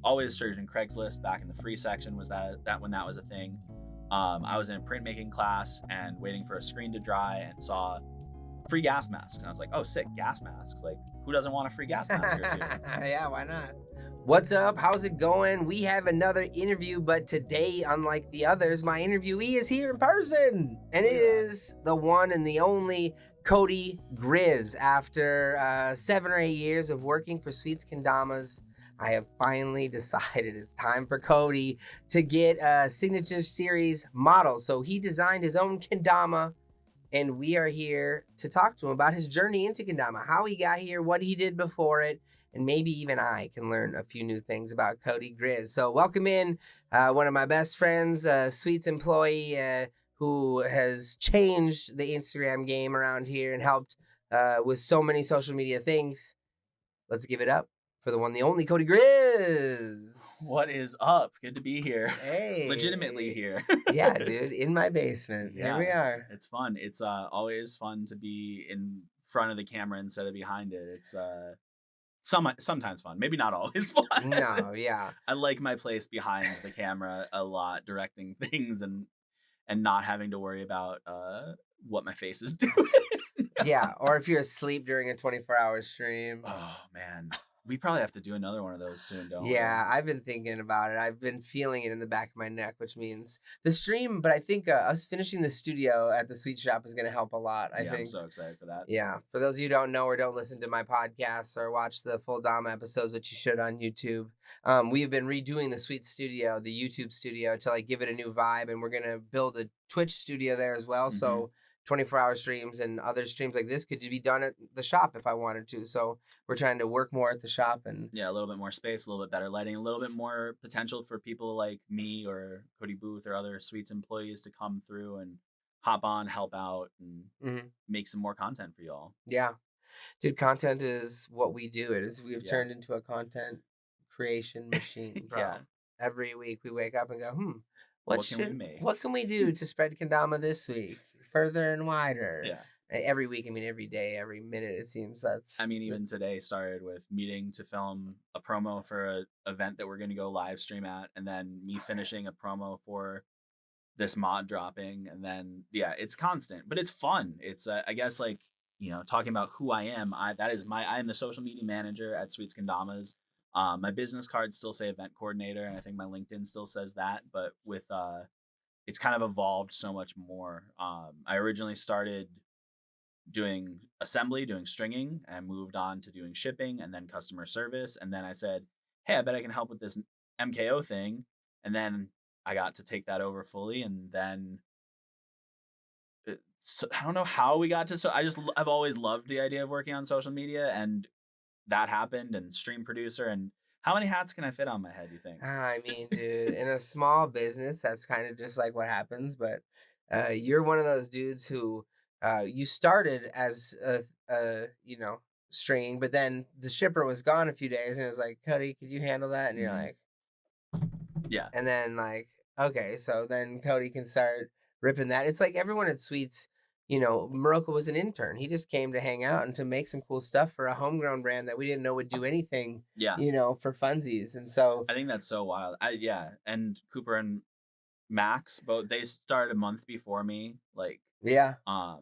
always searching Craigslist back in the free section. Was that when that was a thing? I was in a printmaking class and waiting for a screen to dry and saw free gas masks. And I was like, oh, sick, gas masks. Like, who doesn't want a free gas mask or two? Yeah, why not? What's up? How's it going? We have another interview, but today, unlike the others, my interviewee is here in person. And it is the one and the only Cody Griz. After 7 or 8 years of working for Sweets Kendamas, I have finally decided it's time for Cody to get a signature series model. So he designed his own kendama, and we are here to talk to him about his journey into kendama, how he got here, what he did before it, and maybe even I can learn a few new things about Cody Griz. So welcome in one of my best friends, a Sweets employee who has changed the Instagram game around here and helped with so many social media things. Let's give it up for the one, the only Cody Griz. What is up? Good to be here. Hey. Legitimately here. Yeah, dude, in my basement. Yeah, here we are. It's fun. It's always fun to be in front of the camera instead of behind it. It's sometimes fun. Maybe not always fun. No, yeah. I like my place behind the camera a lot, directing things and not having to worry about what my face is doing. Yeah, or if you're asleep during a 24-hour stream. Oh, man. We probably have to do another one of those soon, don't we? Yeah, I've been thinking about it. I've been feeling it in the back of my neck, which means the stream, but I think us finishing the studio at the Sweet Shop is going to help a lot, I think. I'm so excited for that. Yeah, for those of you who don't know or don't listen to my podcasts or watch the full Dama episodes, which you should on YouTube, we've been redoing the Sweet Studio, the YouTube studio, to like give it a new vibe, and we're going to build a Twitch studio there as well, so 24-hour streams and other streams like this could be done at the shop if I wanted to. So we're trying to work more at the shop. And yeah, a little bit more space, a little bit better lighting, a little bit more potential for people like me or Cody Booth or other Sweets employees to come through and hop on, help out, and make some more content for y'all. Yeah. Dude, content is what we do. We've turned into a content creation machine, bro. Yeah. Every week we wake up and go, what can we do to spread kendama this week? Further and wider. Yeah. Every week, every day, every minute, it seems even today started with meeting to film a promo for an event that we're going to go live stream at, and then me finishing a promo for this mod dropping, and then, it's constant, but it's fun. It's, I guess, like, talking about who I am, I am the social media manager at Sweets Kendamas. My business cards still say event coordinator, and I think my LinkedIn still says that, but with, it's kind of evolved so much more. I originally started doing assembly, doing stringing, and moved on to doing shipping and then customer service. And then I said, hey, I bet I can help with this MKO thing. And then I got to take that over fully. And then I don't know how we got to, so I've always loved the idea of working on social media, and that happened, and stream producer, and how many hats can I fit on my head, you think? I mean, dude, in a small business, that's kind of just like what happens. But you're one of those dudes who you started as a stringing, but then the shipper was gone a few days, and it was like, Cody, could you handle that? And you're like, yeah. And then like, okay, so then Cody can start ripping that. It's like everyone at Sweets. Morocco was an intern. He just came to hang out and to make some cool stuff for a homegrown brand that we didn't know would do anything, for funsies. And so I think that's so wild. And Cooper and Max, both, they started a month before me. Like, I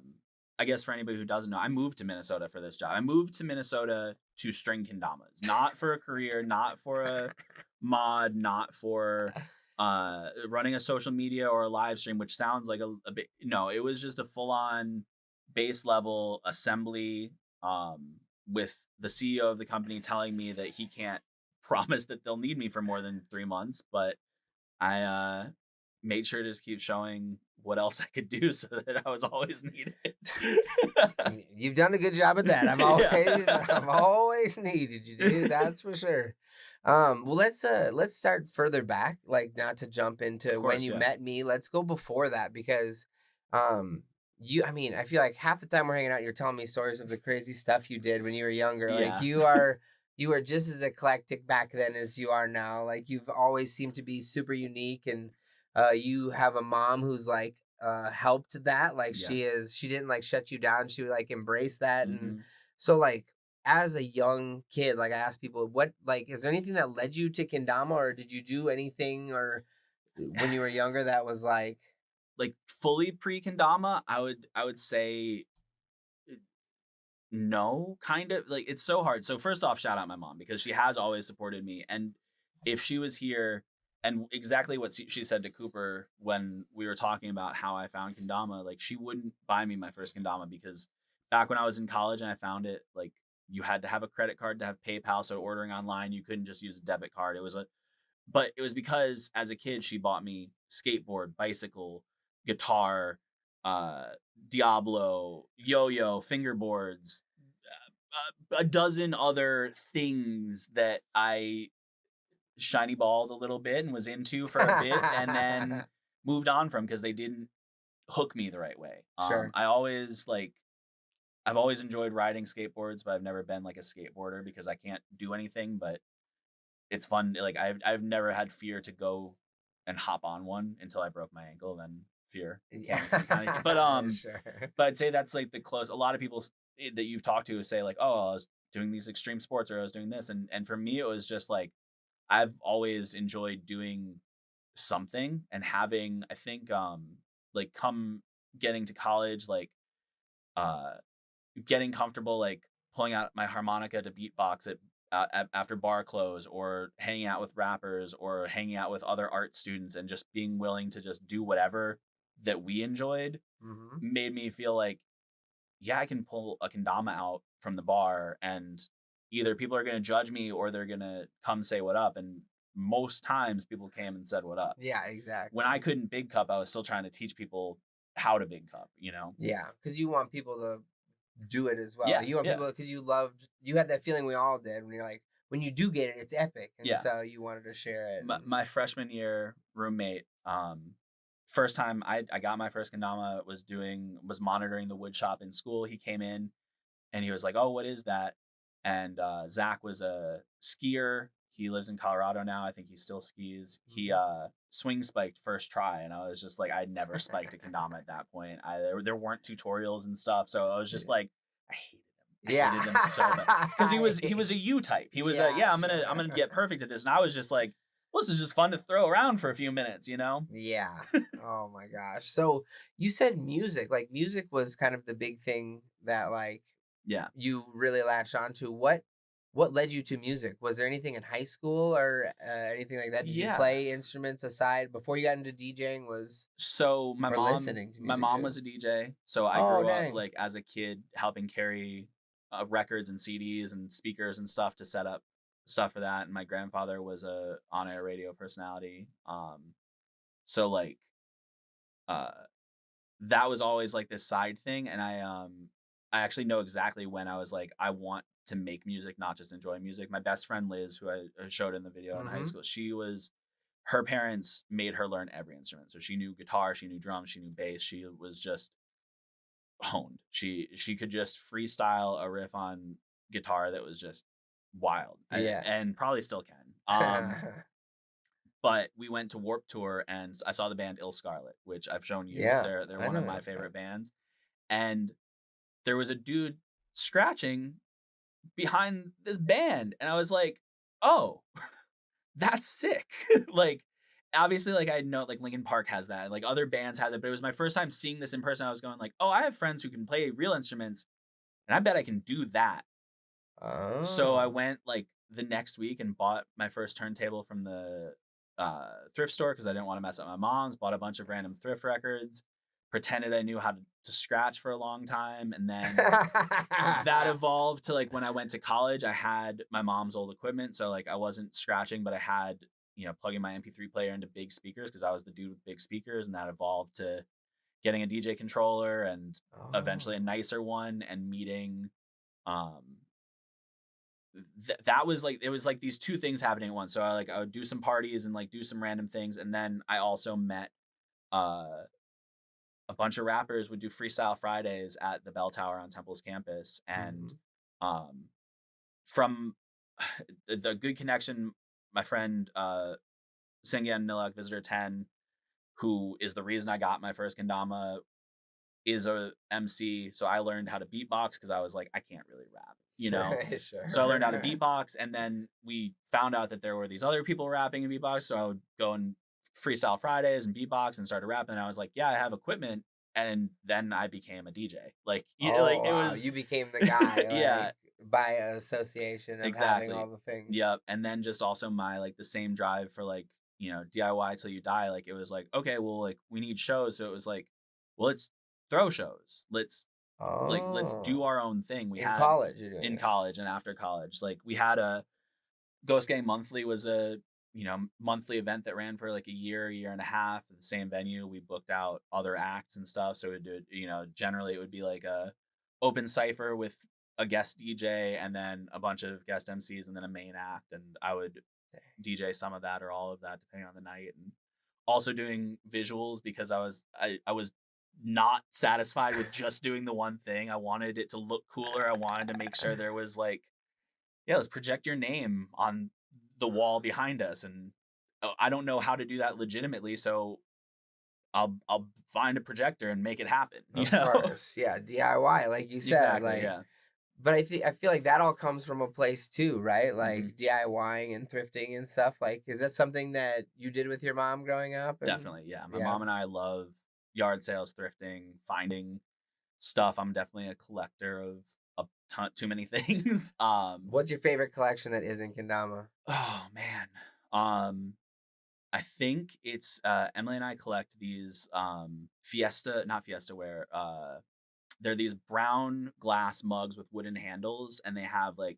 guess for anybody who doesn't know, I moved to Minnesota for this job. I moved to Minnesota to string kendamas, not for a career, not for a mod, not for running a social media or a live stream, which sounds like a bit. No, it was just a full-on base level assembly, with the CEO of the company telling me that he can't promise that they'll need me for more than 3 months, but I made sure to just keep showing what else I could do so that I was always needed. You've done a good job at that. I've always needed you, dude. That's for sure. Well, let's start further back, like not to jump into when you met me. Let's go before that, because I feel like half the time we're hanging out, you're telling me stories of the crazy stuff you did when you were younger. Like you were just as eclectic back then as you are now. Like you've always seemed to be super unique, and you have a mom who's like helped that. Like she didn't like shut you down. She would like embrace that. And so like, as a young kid, like I asked people, what like is there anything that led you to kendama, or did you do anything or when you were younger that was like, Like fully pre-kendama, I would say no, kind of. Like it's so hard. So first off, shout out my mom because she has always supported me. And if she was here, and exactly what she said to Cooper when we were talking about how I found kendama, like she wouldn't buy me my first kendama because back when I was in college and I found it, like you had to have a credit card to have PayPal. So ordering online, you couldn't just use a debit card. But it was because as a kid she bought me skateboard, bicycle, guitar, uh, Diablo, yo-yo, fingerboards, a dozen other things that I shiny balled a little bit and was into for a bit, and then moved on from because they didn't hook me the right way. sure. I've always enjoyed riding skateboards, but I've never been like a skateboarder because I can't do anything. But it's fun. Like I've never had fear to go and hop on one until I broke my ankle. Then fear. Yeah. But Sure. but I'd say that's like the close. A lot of people that you've talked to say like, oh, I was doing these extreme sports or I was doing this, and for me it was just like I've always enjoyed doing something and having. I think like come getting to college, like uh getting comfortable like pulling out my harmonica to beatbox after bar close, or hanging out with rappers or hanging out with other art students and just being willing to just do whatever that we enjoyed Hmm. made me feel like, yeah, I can pull a kendama out from the bar and either people are going to judge me or they're going to come say what up. And most times people came and said what up. Yeah, When I exactly. couldn't big cup, I was still trying to teach people how to big cup, you know? Yeah, because you want people to do it as well. Yeah, Like, you want yeah, people because you had that feeling we all did when you're like when you do get it, it's epic, and yeah. so you wanted to share it. And, My freshman year roommate, first time I got my first kendama was monitoring the wood shop in school. He came in and he was like, "Oh, what is that?" And Zach was a skier. He lives in Colorado now. I think he still skis. He Mhm. swing spiked first try, and I was just like, I'd never spiked a kendama at that point. There weren't tutorials and stuff, so I was just like, I hated him. I Yeah. hated him so bad because he was a U type. He was a Yeah, yeah, I'm gonna sure. get perfect at this, and I was just like, well, this is just fun to throw around for a few minutes, you know? Yeah. Oh my gosh. So you said music. Like music was kind of the big thing that like Yeah. you really latched onto. What led you to music? Was there anything in high school or anything like that? Did you Yeah. play instruments aside before you got into DJing? Was So or listening to my music mom too? was a DJ. So I Oh grew up dang. like as a kid helping carry records and CDs and speakers and stuff to set up stuff for that. And my grandfather was a on air radio personality. So like uh, that was always like this side thing, and I actually know exactly when I was like I want to make music, not just enjoy music. My best friend Liz, who I showed in the video in high Mm-hmm. school, her parents made her learn every instrument. So she knew guitar, she knew drums, she knew bass. She was just honed. She could just freestyle a riff on guitar that was just wild, Yeah. and probably still can. But we went to Warp Tour and I saw the band Ill Scarlet, which I've shown you. Yeah. They're I one of know my this guy. favorite bands. And there was a dude scratching behind this band, and I was like, "Oh, that's sick!" Like, obviously, like I know, like Linkin Park has that, like other bands have that, but it was my first time seeing this in person. I was going like, "Oh, I have friends who can play real instruments, and I bet I can do that." So I Oh. went like the next week and bought my first turntable from the thrift store because I didn't want to mess up my mom's. Bought a bunch of random thrift records, pretended I knew how to scratch for a long time, and then that evolved to like when I went to college, I had my mom's old equipment, so like I wasn't scratching, but I had plugging my MP3 player into big speakers because I was the dude with big speakers, and that evolved to getting a DJ controller and eventually a Oh. nicer one and meeting um that was like it was like these two things happening at once. So I would do some parties and like do some random things, and then I also met uh a bunch of rappers would do freestyle Fridays at the Bell Tower on Temple's campus, and Mhm. um from the good connection, my friend Singyan Nilak Visitor 10, who is the reason I got my first kendama, is a MC, so I learned how to beatbox because I was like, I can't really rap, you know. Sure. So I learned how to beatbox, and then we found out that there were these other people rapping in beatbox. So I would go and freestyle Fridays and beatbox and started rapping. And I was like, yeah, I have equipment. And then I became a DJ. Like, like it wow. was. You became the guy, Yeah, like, by association of exactly. having all the things. Yep. And then just also my like the same drive for like, you know, DIY till you die. Like it was like, okay, well, like we need shows. So it was like, well, let's throw shows. Let's do our own thing. We had college, you're doing in it. college and after college. Like we had a Ghost Gang Monthly was a, you know, monthly event that ran for like a year and a half at the same venue. We booked out other acts and stuff. So we'd do it, you know, generally it would be like a open cypher with a guest DJ and then a bunch of guest MCs and then a main act. And I would DJ some of that or all of that depending on the night. And also doing visuals because I was not satisfied with just doing the one thing. I wanted it to look cooler. I wanted to make sure there was like, yeah, let's project your name on the wall behind us. And I don't know how to do that legitimately, so I'll find a projector and make it happen. Of course, yeah, DIY, like you said, Exactly, like. yeah. But I feel like that all comes from a place too, right? Like Mhm. DIYing and thrifting and stuff. Like, is that something that you did with your mom growing up? And- Definitely, yeah. My mom and I love yard sales, thrifting, finding stuff. I'm definitely a collector of a ton, too many things. What's your favorite collection that isn't kendama? Oh man. I think it's Emily and I collect these not Fiesta ware. They're these brown glass mugs with wooden handles, and they have like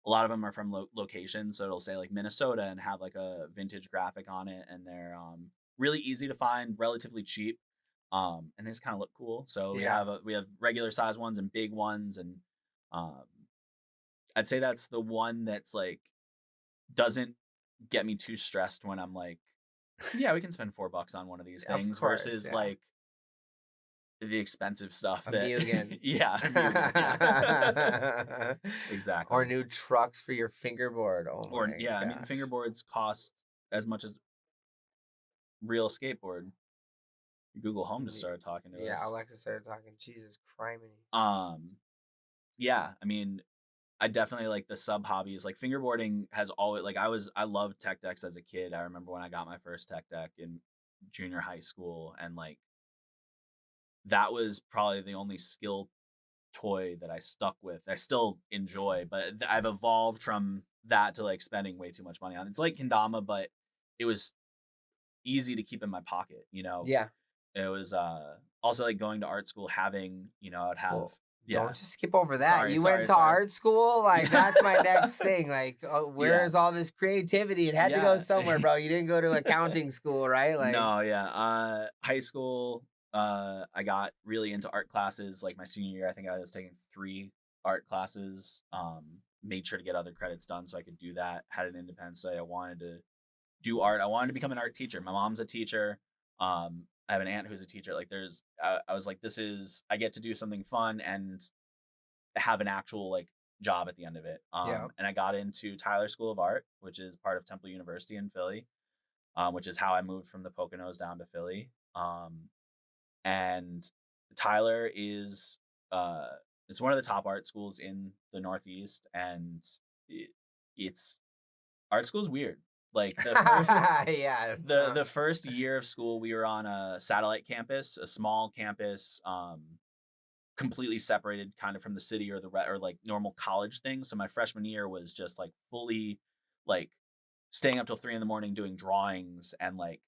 a lot of them are from locations, so it'll say like Minnesota and have like a vintage graphic on it, and they're really easy to find, relatively cheap, and they just kind of look cool. So we have regular size ones and big ones, and um, I'd say that's the one that's like doesn't get me too stressed when I'm like, yeah, we can spend $4 on one of these things versus like the expensive stuff. A Mugen. Yeah, a Mugen, yeah. Exactly. Or new trucks for your fingerboard. Oh my Or yeah, gosh. I mean fingerboards cost as much as real skateboard. Google Home just started talking to us. Yeah, Alexa started talking. Jesus criminy. Yeah, I mean, I definitely like the sub hobbies. Like fingerboarding has always like I loved tech decks as a kid. I remember when I got my first tech deck in junior high school, and like that was probably the only skill toy that I stuck with. I still enjoy, but I've evolved from that to like spending way too much money on. It's like kendama, but it was easy to keep in my pocket, you know. Yeah. It was also like going to art school, having, you know, I'd have Cool. yeah. Don't just skip over that. Sorry, You went to art school? Like, that's my next thing. Like, where's all this creativity? It had to go somewhere, bro. You didn't go to accounting school, right? Like, no, yeah. High school, I got really into art classes. Like my senior year, I think I was taking 3 art classes. Made sure to get other credits done so I could do that. Had an independent study. I wanted to do art. I wanted to become an art teacher. My mom's a teacher. I have an aunt who's a teacher. Like I was like, I get to do something fun and have an actual like job at the end of it. And I got into Tyler School of Art, which is part of Temple University in Philly, which is how I moved from the Poconos down to Philly. And Tyler is, it's one of the top art schools in the Northeast, and it's art school's weird. Like the first, the first year of school, we were on a satellite campus, a small campus, completely separated kind of from the city or or like normal college things. So my freshman year was just like fully like staying up till 3 a.m. doing drawings and like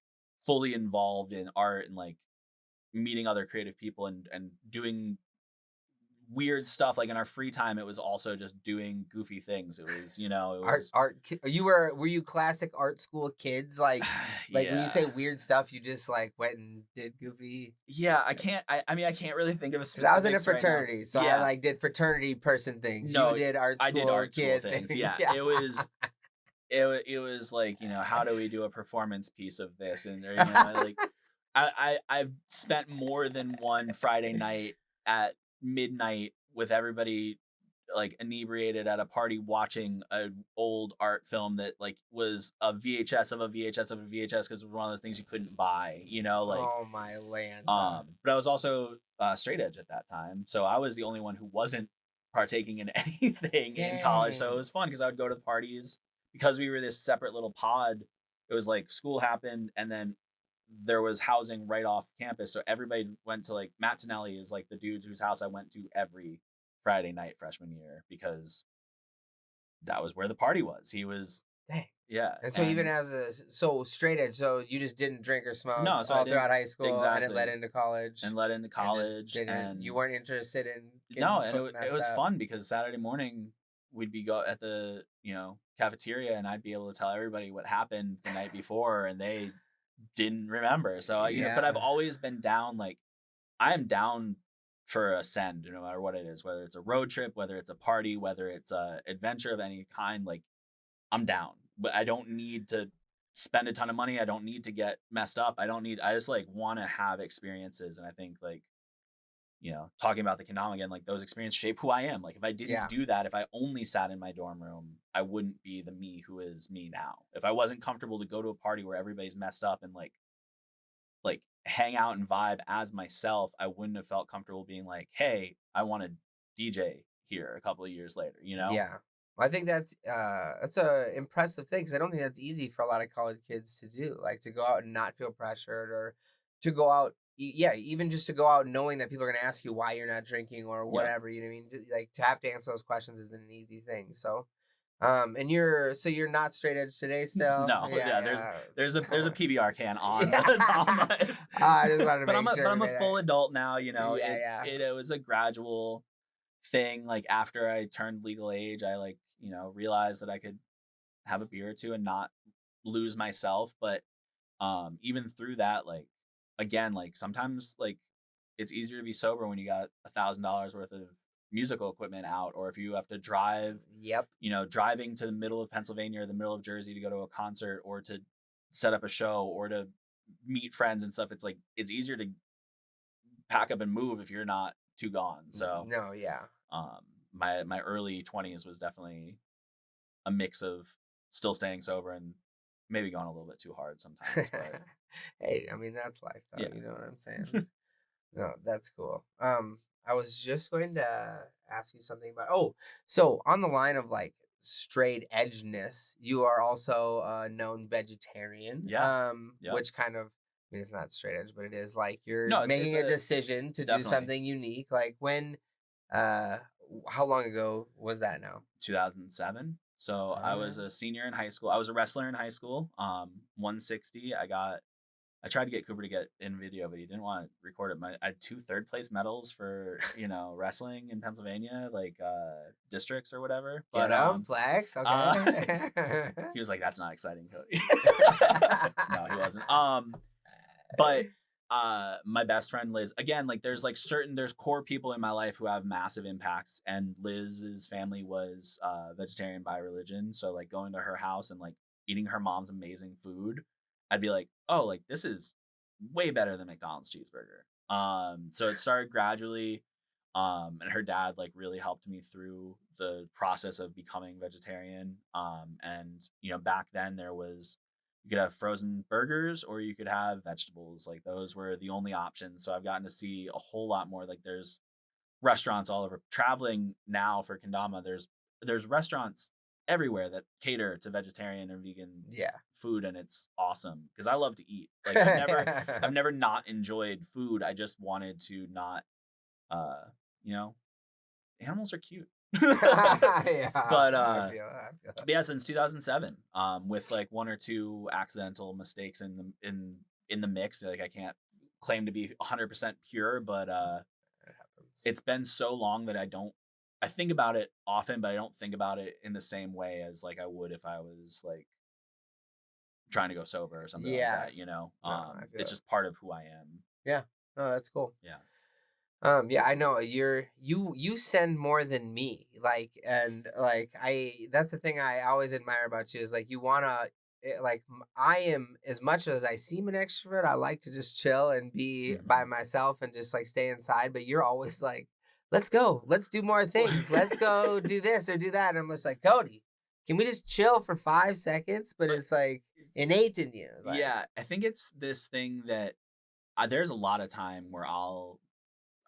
fully involved in art and like meeting other creative people and doing weird stuff. Like in our free time, it was also just doing goofy things. It was, you know, it was art. Were you classic art school kids? Like when you say weird stuff, you just like went and did goofy. Yeah, I can't really think of a specific. I was in a fraternity, so I like did fraternity person things. No, you did art school. I did art kid school things. Yeah. It was. It was like, you know, how do we do a performance piece of this? And you know, like I've spent more than one Friday night at midnight with everybody like inebriated at a party watching an old art film that like was a VHS of a VHS of a VHS because it was one of those things you couldn't buy, you know, like Oh my Lanta. but I was also straight edge at that time. So I was the only one who wasn't partaking in anything in college. So it Dang. was fun because I would go to the parties because we were this separate little pod. It was like school happened and then there was housing right off campus. So everybody went to like Matt Tonelli is like the dude whose house I went to every Friday night freshman year because that was where the party was. He was, Dang. yeah. And so even as straight edge, so you just didn't drink or smoke No, so I all throughout didn't- high school and exactly. it led into college. and led into and just college didn't- you weren't interested in getting no, and foot it messed was up. fun because Saturday morning we'd be go at the cafeteria and I'd be able to tell everybody what happened the night before and they didn't remember. So but I've Yeah. always been down. Like I am down for a send, no matter what it is, whether it's a road trip, whether it's a party, whether it's a adventure of any kind. Like I'm down, but I don't need to spend a ton of money. I don't need to get messed up. I just like want to have experiences, and I think like talking about the kendama again, like those experiences shape who I am. Like if I didn't Yeah. do that, if I only sat in my dorm room, I wouldn't be the me who is me now. If I wasn't comfortable to go to a party where everybody's messed up and like hang out and vibe as myself, I wouldn't have felt comfortable being like, hey, I want to DJ here a couple of years later, Yeah. I think that's a impressive thing because I don't think that's easy for a lot of college kids to do. Like to go out and not feel pressured, or to go out, even just to go out knowing that people are going to ask you why you're not drinking or whatever. You know what I mean? Like to have to answer those questions isn't an easy thing. So, and you're not straight edge today still. No, there's a PBR can on Yeah. the top. I just wanted to but make sure. But I'm we a made full that. adult now. Yeah. It was a gradual thing. Like after I turned legal age, I realized that I could have a beer or two and not lose myself. But even through that, like again, like sometimes like it's easier to be sober when you got $1,000 worth of musical equipment out, or if you have to drive, Yep. driving to the middle of Pennsylvania or the middle of Jersey to go to a concert or to set up a show or to meet friends and stuff. It's like it's easier to pack up and move if you're not too gone. So No, yeah. my early 20s was definitely a mix of still staying sober and maybe going a little bit too hard sometimes. But Hey, I mean that's life though. Yeah. You know what I'm saying? No, that's cool. I was just going to ask you something about. So on the line of like straight edgeness, you are also a known vegetarian. Yeah. Yeah. Which kind of, I mean, it's not straight edge, but it is like you're No, it's making a decision to do definitely. something unique. Like when, how long ago was that now? 2007. So I was a senior in high school. I was a wrestler in high school. 160. I tried to get Cooper to get in video, but he didn't want to record it. I had 2 third place medals for wrestling in Pennsylvania, like districts or whatever. But flex. Okay. he was like, "That's not exciting, Cody." No, he wasn't. But my best friend Liz, again, like there's core people in my life who have massive impacts, and Liz's family was vegetarian by religion. So like going to her house and like eating her mom's amazing food, I'd be like, oh, like this is way better than McDonald's cheeseburger. So it started gradually, and her dad like really helped me through the process of becoming vegetarian. And back then you could have frozen burgers or you could have vegetables. Like those were the only options. So I've gotten to see a whole lot more. Like there's restaurants all over. Traveling now for kendama, there's restaurants everywhere that cater to vegetarian or vegan food, and it's awesome because I love to eat. Like I've never not enjoyed food. I just wanted to not animals are cute. Yeah, But I feel that. But yeah, since 2007, with like 1 or 2 accidental mistakes in the mix. Like I can't claim to be 100% pure, but it's been so long that I think about it often, but I don't think about it in the same way as like I would if I was like trying to go sober or something like that, it's just part of who I am. Yeah. No, that's cool. Yeah. Yeah, I know you send more than me. Like, and like that's the thing I always admire about you is like you wanna I am, as much as I seem an extrovert, I like to just chill and be by myself and just like stay inside. But you're always like let's go. Let's do more things. Let's go do this or do that. And I'm just like, Cody, can we just chill for 5 seconds? But it's like innate in you. Like, Yeah, I think it's this thing that there's a lot of time where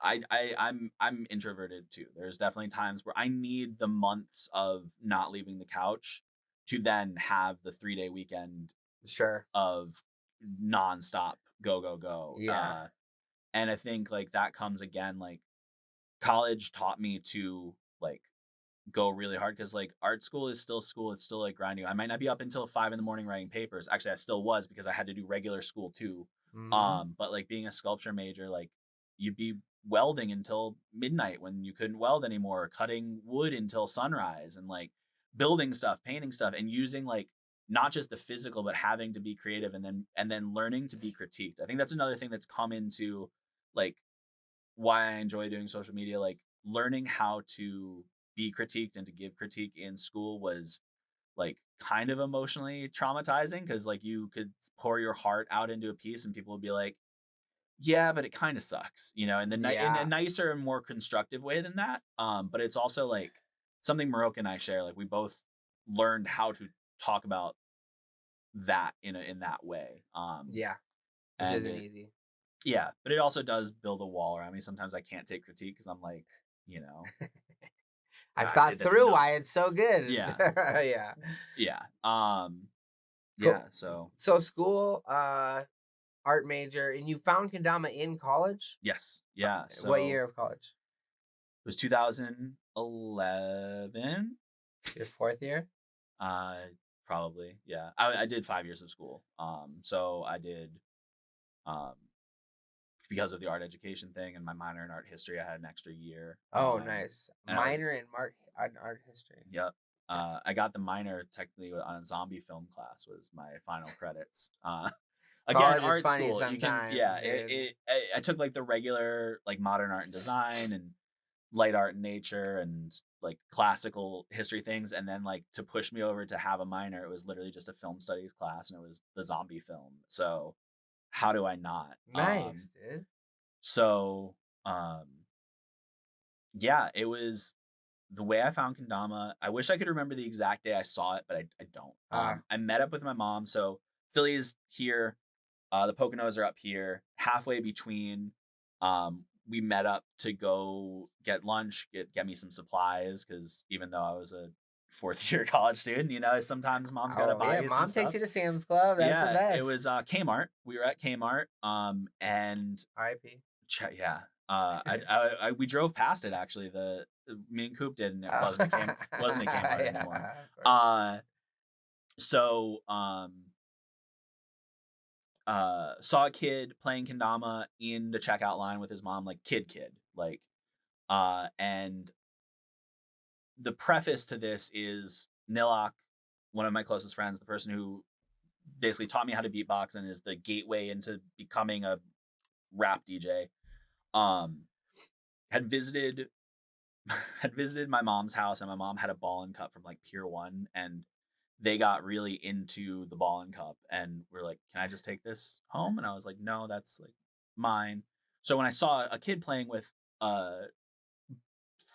I'm introverted too. There's definitely times where I need the months of not leaving the couch to then have the 3-day weekend sure. of nonstop go. Yeah. And I think like that comes again, like college taught me to like go really hard because like art school is still school. It's still like grinding. I might not be up until 5 in the morning writing papers. Actually, I still was because I had to do regular school too. Mhm. But like being a sculpture major, like you'd be welding until midnight when you couldn't weld anymore, cutting wood until sunrise, and like building stuff, painting stuff, and using like not just the physical, but having to be creative and then learning to be critiqued. I think that's another thing that's come into like why I enjoy doing social media. Like learning how to be critiqued and to give critique in school was like kind of emotionally traumatizing because like you could pour your heart out into a piece and people would be like, yeah, but it kind of sucks, you know, in a Yeah. nicer and more constructive way than that. But it's also like something Maroka and I share. Like we both learned how to talk about that in that way. Yeah. Which And isn't it, easy. yeah, but it also does build a wall around me. Sometimes I can't take critique because I'm like, you know, I've I thought did this through enough. why it's so good. Yeah, Yeah. yeah, Cool. yeah. So So school, art major, and you found kendama in college? yes, yeah. What So year of college? it was 2011. Your fourth year? Uh, Probably, yeah. I did 5 years of school. So I did, um, because of the art education thing and my minor in art history, I had an extra year. Oh, nice. And I was, Minor in art history. yep. I got the minor technically on a zombie film class was my final credits. Again, College is art funny school, you can, yeah. sometimes, dude. I took like the regular like modern art and design and light art and nature and like classical history things, and then like to push me over to have a minor, it was literally just a film studies class, and it was the zombie film. So how do I not? Nice, dude. So um, yeah, it was the way I found kendama. I wish I could remember the exact day I saw it, but I don't. I met up with my mom. So Philly is here. The Poconos are up here, halfway between. We met up to go get lunch, get me some supplies, because even though I was a fourth year college student, you know, sometimes mom's got to Oh, buy yeah. you some Mom takes stuff. you to Sam's Club. That's the Yeah, best. it was Kmart. We were at Kmart, and R.I.P. yeah, we drove past it actually. Me and Coop did, and it wasn't a Kmart Yeah, anymore. of course. So saw a kid playing kendama in the checkout line with his mom, like kid, like, and the preface to this is Nilak, one of my closest friends, the person who basically taught me how to beatbox and is the gateway into becoming a rap DJ, um, had visited had visited my mom's house, and my mom had a ball and cup from like Pier 1, and they got really into the ball and cup, and we're like, can I just take this home? And I was like, no, that's like mine. So when I saw a kid playing with a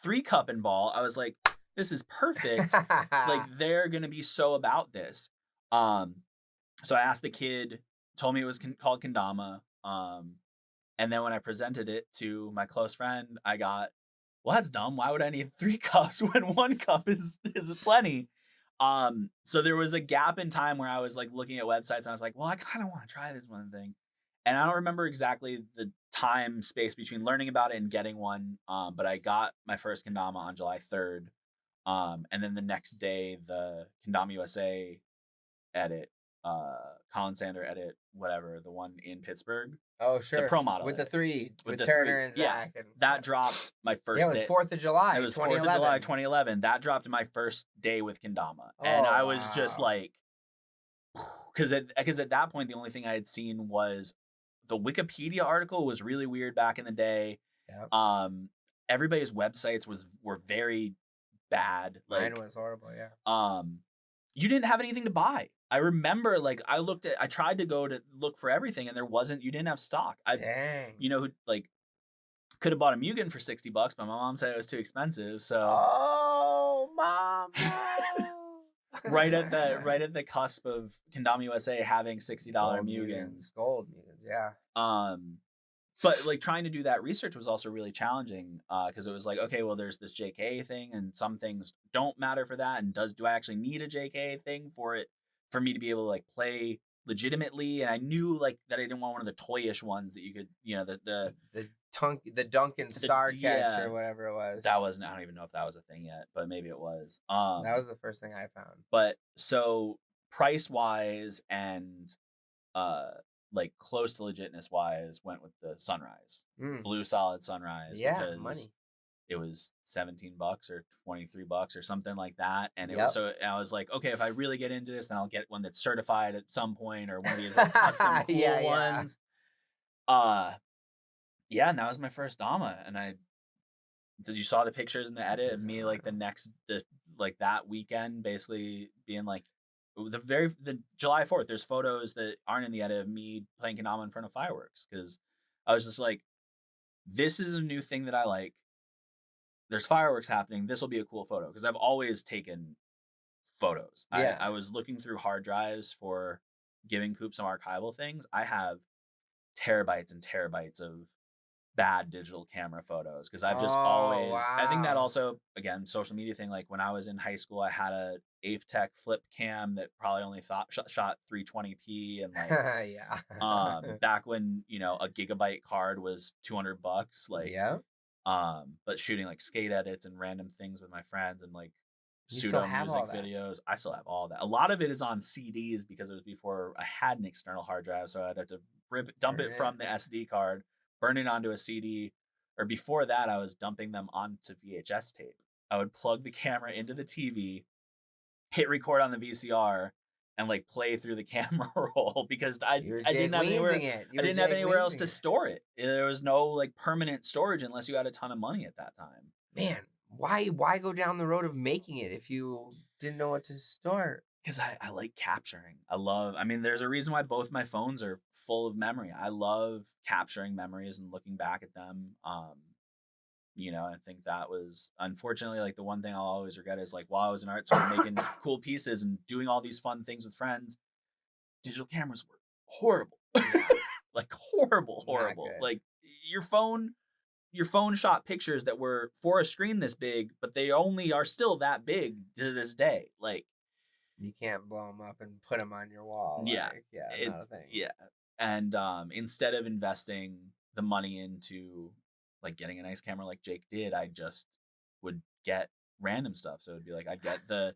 3 cup and ball, I was like, this is perfect. Like they're gonna be so about this. So I asked the kid, told me it was called kendama. And then when I presented it to my close friend, I got, well, that's dumb. Why would I need 3 cups when 1 cup is plenty? So there was a gap in time where I was like looking at websites and I was like, well, I kind of want to try this one thing. And I don't remember exactly the time space between learning about it and getting one. But I got my first kendama on July 3rd. And then the next day, the Kendama USA edit, Colin Sander edit, whatever, the one in Pittsburgh, Oh, the sure. pro model With the edit. three. With With the Turner 3, and yeah, Zach. And, that dropped my first yeah, it was day. 4th of July. It was 4th of July 2011. That dropped my first day with kendama, and I was just like, because at that point the only thing I had seen was the Wikipedia article was really weird back in the day. Yep. Everybody's websites were very bad. Like Mine was horrible, yeah. you didn't have anything to buy. I remember like I tried to go to look for everything and you didn't have stock. Dang. You know who, like, Could have bought a Mugen for $60, but my mom said it was too expensive. So Oh, mom, no. right at the cusp of Kendama USA having $60 Gold Mugens. Gold Mugans, yeah. But like trying to do that research was also really challenging because it was like, okay, well, there's this JK thing, and some things don't matter for that. And do I actually need a JK thing for me to be able to like play legitimately? And I knew like that I didn't want one of the toyish ones that you could, the Duncan Star Catch or whatever it was. That wasn't. I don't even know if that was a thing yet, but maybe it was. That was the first thing I found. But so price wise and like close to legitness wise, went with the Sunrise, blue solid Sunrise. Yeah, because money. It was $17 or $23 or something like that, and it was I was like, okay, if I really get into this, then I'll get one that's certified at some point, or one of these like, custom cool ones. Yeah, and that was my first Dama, and you saw the pictures in the edit of me like that weekend, basically being like, the July 4th, there's photos that aren't in the edit of me playing kendama in front of fireworks, because I was just like, this is a new thing that I like. There's fireworks happening. This will be a cool photo, because I've always taken photos. Yeah. I was looking through hard drives for giving Coop some archival things. I have terabytes and terabytes of bad digital camera photos, because I've just always, I think that also, again, social media thing, like when I was in high school, I had a Ape-Tech flip cam that probably only shot 320p, and like back when a gigabyte card was $200, like but shooting like skate edits and random things with my friends and like pseudo music videos, I still have all that. A lot of it is on CDs, because it was before I had an external hard drive, so I'd have to dump it from the SD card, burn it onto a CD, or before that, I was dumping them onto VHS tape. I would plug the camera into the TV, hit record on the VCR, and like play through the camera roll, because I didn't have anywhere else to store it. There was no like permanent storage unless you had a ton of money at that time. Man, why go down the road of making it if you didn't know what to store? Because I like capturing. There's a reason why both my phones are full of memory. I love capturing memories and looking back at them. I think that was, unfortunately, like the one thing I'll always regret is like, while I was in art school making cool pieces and doing all these fun things with friends, digital cameras were horrible. Like horrible. Like your phone shot pictures that were for a screen this big, but they only are still that big to this day. Like, you can't blow them up and put them on your wall. Not a thing. Yeah. And instead of investing the money into like getting a nice camera like Jake did, I just would get random stuff. So it'd be like, I'd get the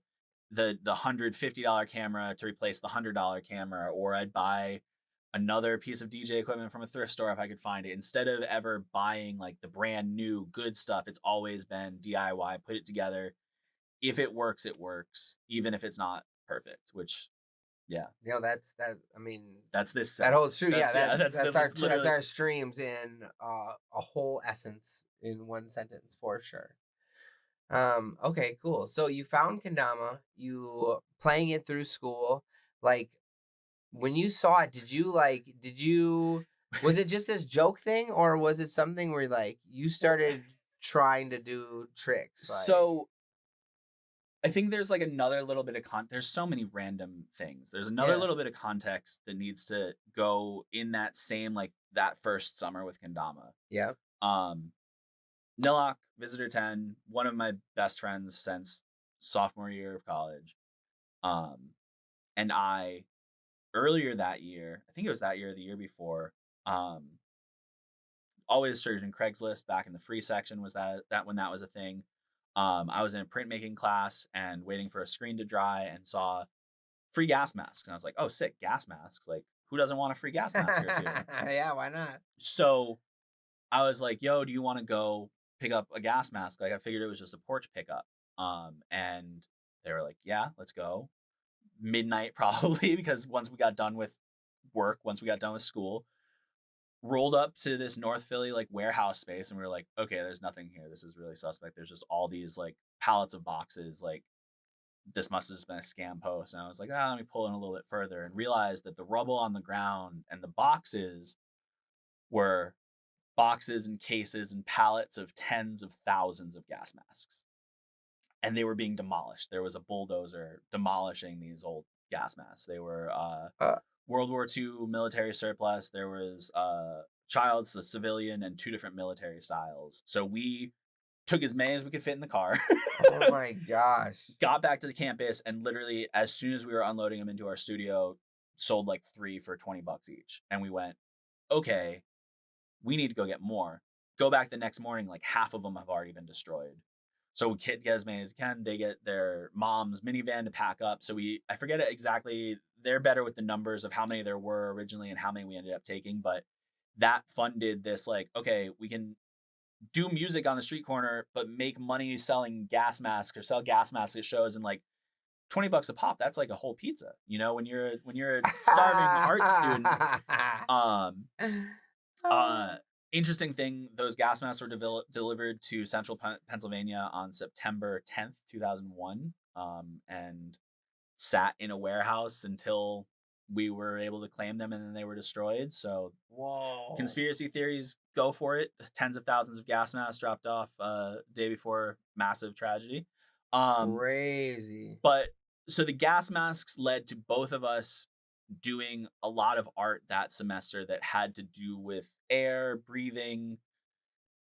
$150 camera to replace the $100 camera, or I'd buy another piece of DJ equipment from a thrift store if I could find it. Instead of ever buying like the brand new good stuff, it's always been DIY, put it together. If it works, it works, even if it's not perfect, which that's this that holds true. That's our streams in a whole essence in one sentence, for sure. Okay, cool. So you found kendama, you playing it through school. Like, when you saw it, was it just this joke thing, or was it something where like you started trying to do tricks? So I think there's like another little bit of there's so many random things. There's another little bit of context that needs to go in that same, like that first summer with kendama. Yeah. Nilok, Visitor 10, one of my best friends since sophomore year of college. And I, earlier that year, I think it was that year or the year before, always searching Craigslist back in the free section, was that when that was a thing. I was in a printmaking class and waiting for a screen to dry and saw free gas masks. And I was like, oh, sick, gas masks. Like, who doesn't want a free gas mask or two? Yeah, why not? So I was like, yo, do you want to go pick up a gas mask? Like, I figured it was just a porch pickup. And they were like, yeah, let's go. Midnight probably, because once we got done with school, rolled up to this North Philly like warehouse space, and we were like, okay, there's nothing here. This is really suspect. There's just all these like pallets of boxes. Like, this must have just been a scam post. And I was like, let me pull in a little bit further, and realized that the rubble on the ground and the boxes were boxes and cases and pallets of tens of thousands of gas masks. And they were being demolished. There was a bulldozer demolishing these old gas masks. They were Uh, World War II military surplus. There was child's, a civilian, and 2 different military styles. So we took as many as we could fit in the car. oh my gosh. Got back to the campus, and literally as soon as we were unloading them into our studio, sold like 3 for $20 each. And we went, okay, we need to go get more. Go back the next morning, like half of them have already been destroyed. So we get as many as can. They get their mom's minivan to pack up. So I forget it exactly. They're better with the numbers of how many there were originally and how many we ended up taking. But that funded this, like, okay, we can do music on the street corner, but make money selling gas masks or sell gas masks at shows, and like $20 a pop. That's like a whole pizza, you know, when you're a starving art student. Interesting thing, those gas masks were delivered to central Pennsylvania on September 10th, 2001, and sat in a warehouse until we were able to claim them, and then they were destroyed. So Whoa. Conspiracy theories, go for it. Tens of thousands of gas masks dropped off day before massive tragedy. Crazy. But so the gas masks led to both of us doing a lot of art that semester that had to do with air, breathing,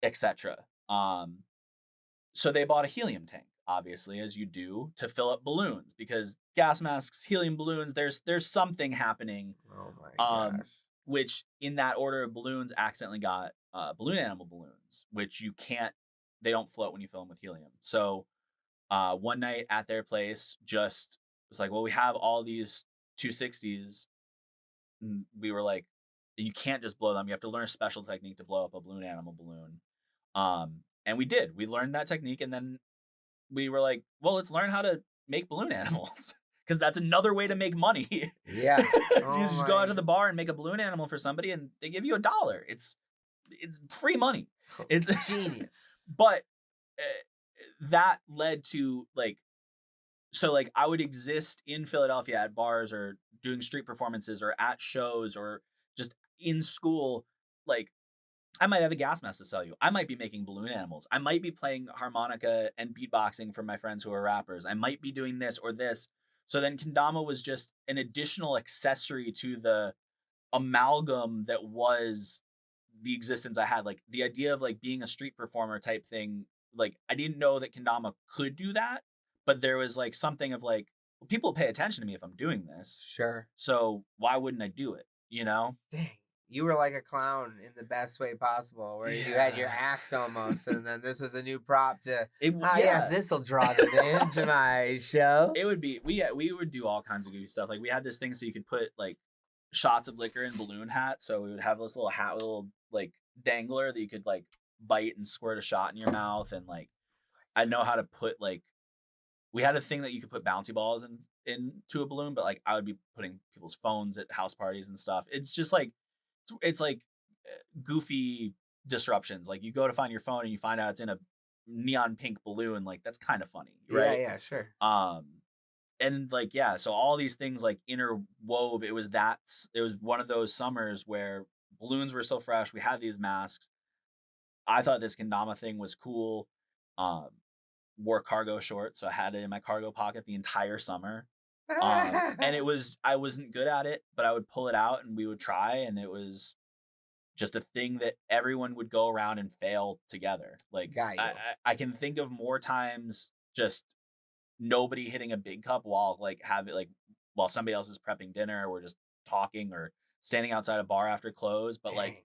etc. So they bought a helium tank, obviously, as you do, to fill up balloons, because gas masks, helium balloons, there's something happening. Oh my gosh. Which in that order of balloons accidentally got balloon animal balloons, which they don't float when you fill them with helium. So one night at their place, just was like, well, we have all these 260s. And we were like, you can't just blow them. You have to learn a special technique to blow up a balloon animal balloon. And we did. We learned that technique, and then we were like, well, let's learn how to make balloon animals, because that's another way to make money. Yeah. You just go out to the bar and make a balloon animal for somebody, and they give you $1. It's free money. It's genius. But that led to so I would exist in Philadelphia at bars or doing street performances or at shows or just in school. Like, I might have a gas mask to sell you. I might be making balloon animals. I might be playing harmonica and beatboxing for my friends who are rappers. I might be doing this or this. So then kendama was just an additional accessory to the amalgam that was the existence I had. Like, the idea of like being a street performer type thing. Like, I didn't know that kendama could do that, but there was like something of like, well, people pay attention to me if I'm doing this. Sure. So why wouldn't I do it? You know? Dang. You were like a clown in the best way possible, where you had your act almost, and then this was a new prop to, yes, this will draw them into my show. It would be, we would do all kinds of goofy stuff. Like, we had this thing so you could put like shots of liquor in balloon hats. So we would have this little hat with a little like dangler that you could like bite and squirt a shot in your mouth. And like, I know how to put like, we had a thing that you could put bouncy balls into a balloon, but like I would be putting people's phones at house parties and stuff. It's just like, it's like goofy disruptions. Like, you go to find your phone and you find out it's in a neon pink balloon. Like, that's kind of funny, right? Yeah, sure. And like, yeah, so all these things like interwove. It was one of those summers where balloons were so fresh. We had these masks. I thought this kendama thing was cool. Wore cargo shorts, so I had it in my cargo pocket the entire summer. And I wasn't good at it, but I would pull it out and we would try, and it was just a thing that everyone would go around and fail together. Like, I can think of more times just nobody hitting a big cup while somebody else is prepping dinner, or we're just talking or standing outside a bar after close. But like,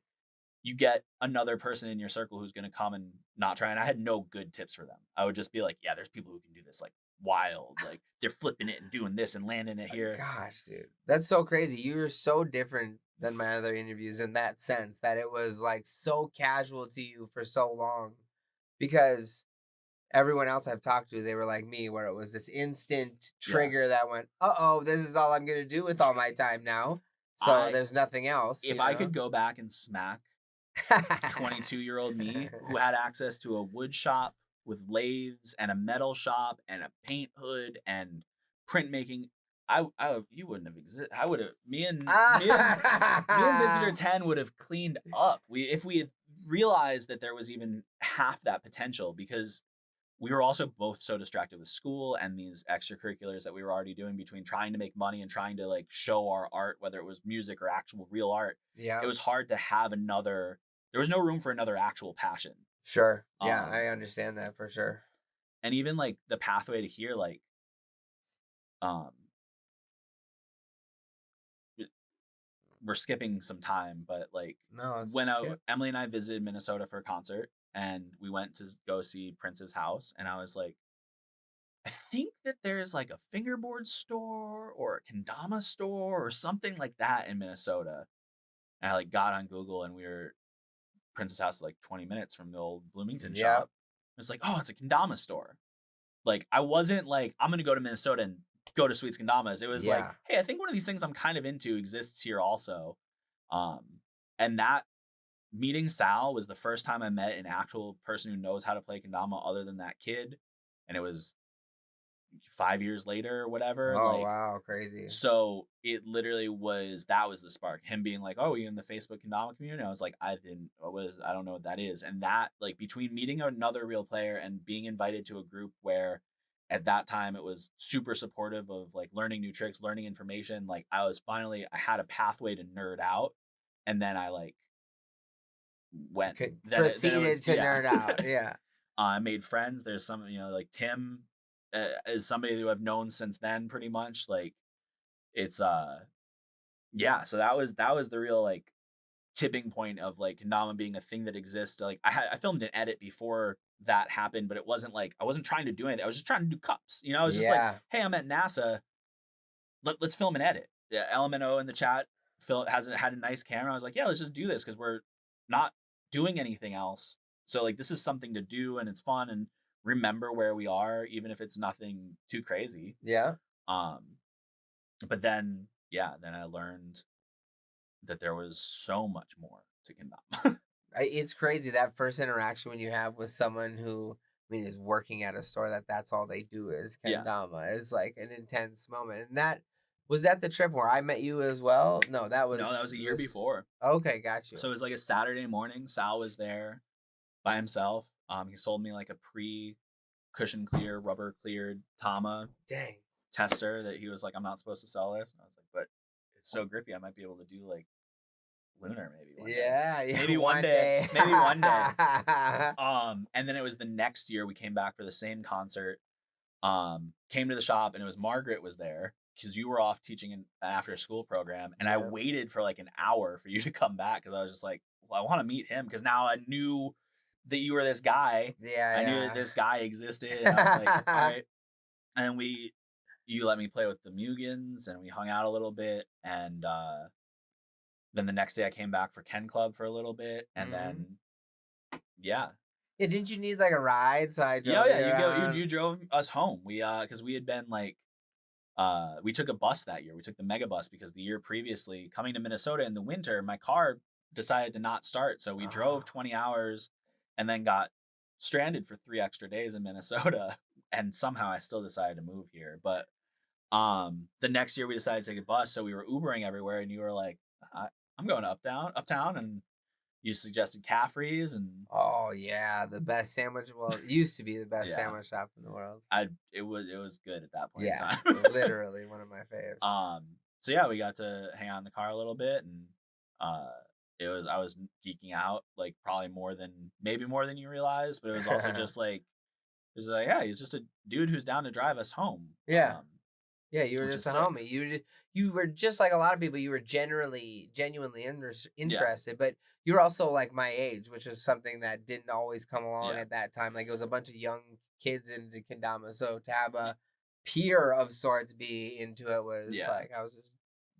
you get another person in your circle who's going to come and not try. And I had no good tips for them. I would just be like, yeah, there's people who can do this like wild, like they're flipping it and doing this and landing it here. Gosh, dude, that's so crazy. You were so different than my other interviews in that sense, that it was like so casual to you for so long, because everyone else I've talked to, they were like me, where it was this instant trigger that went, this is all I'm going to do with all my time now. So there's nothing else. If I could go back and smack 22-year-old me who had access to a wood shop with lathes and a metal shop and a paint hood and printmaking, you wouldn't have existed. Me and Visitor 10 would have cleaned up. If we had realized that there was even half that potential because we were also both so distracted with school and these extracurriculars that we were already doing between trying to make money and trying to like show our art, whether it was music or actual real art. Yeah. It was hard to have another, there was no room for another actual passion. Sure. Yeah, Um, I understand that for sure. and even like the pathway to here, like, um, we're skipping some time, but like No, it's when yeah. Emily and I visited Minnesota for a concert and we went to go see Prince's house, and I was like, I think that there's like a fingerboard store or a kendama store or something like that in Minnesota. And I like got on Google and we were Prince's house is like 20 minutes from the old Bloomington Yeah. shop. It's like, oh, it's a kendama store. Like I wasn't like, I'm gonna go to Minnesota and go to Sweets Kendamas. It was like, Yeah. hey, I think one of these things I'm kind of into exists here also. Um, and that meeting Sal was the first time I met an actual person who knows how to play kendama other than that kid. And it was 5 years later or whatever. Oh Like, wow, crazy. so it literally was, that was the spark. Him being like, "Oh, you in the Facebook kendama community?" I was like, I don't know what that is. And that, like, between meeting another real player and being invited to a group where at that time it was super supportive of like learning new tricks, learning information, like I had a pathway to nerd out. And then I like went, then it Proceeded was, to yeah. nerd out. Yeah. I made friends. There's some, like Tim is somebody who I've known since then, pretty much. Like it's yeah. So that was the real like tipping point of like kendama being a thing that exists. Like I filmed an edit before that happened, but it wasn't like I wasn't trying to do anything. I was just trying to do cups. I was just like, Yeah. hey, I'm at NASA. Let's film an edit. Yeah, LMNO in the chat. Phil hasn't had a nice camera. I was like, yeah, let's just do this because we're not doing anything else. So like this is something to do and it's fun and remember where we are, even if it's nothing too crazy. Yeah. But then then I learned that there was so much more to kendama. It's crazy that first interaction when you have with someone who, I mean, is working at a store that's all they do is Yeah. kendama. It's like an intense moment. And that was that the trip where I met you as well? No, that was A year before. Okay, got you. So it was like a Saturday morning. Sal was there by himself. He sold me like a pre-cushion clear, rubber cleared Tama Dang. tester that he was like, I'm not supposed to sell this. And I was like, but it's so grippy. I might be able to do like lunar maybe one day. Yeah, Maybe one day. Maybe one day. And then it was the next year we came back for the same concert. Came to the shop and it was Margaret was there because you were off teaching an after school program. And I waited for like an hour for you to come back because I was just like, well, I want to meet him because now I knew that you were this guy. Yeah, I knew that this guy existed. And I was like, all right. And you let me play with the Mugans and we hung out a little bit. And then the next day I came back for Ken Club for a little bit. And then, Yeah, didn't you need like a ride? So I drove you drove us home. We because we had been like we took a bus that year. We took the mega bus because the year previously coming to Minnesota in the winter, my car decided to not start. So we drove 20 hours and then got stranded for 3 extra days in Minnesota. And somehow I still decided to move here. But the next year we decided to take a bus. So we were Ubering everywhere and you were like, I'm going uptown. And you suggested Caffrey's and oh yeah, the best sandwich. Well, it used to be the best sandwich shop in the world. It was good at that point in Yeah, time. literally one of my faves. So yeah, we got to hang out in the car a little bit and I was geeking out like probably more than you realize, but it was also just like it was like, yeah, he's just a dude who's down to drive us home. Yeah. Yeah, you were which just is a homie. You were just like a lot of people. You were genuinely interested, but you're also like my age, which is something that didn't always come along at that time. Like it was a bunch of young kids into kendama, so to have a peer of sorts be into it was like I was just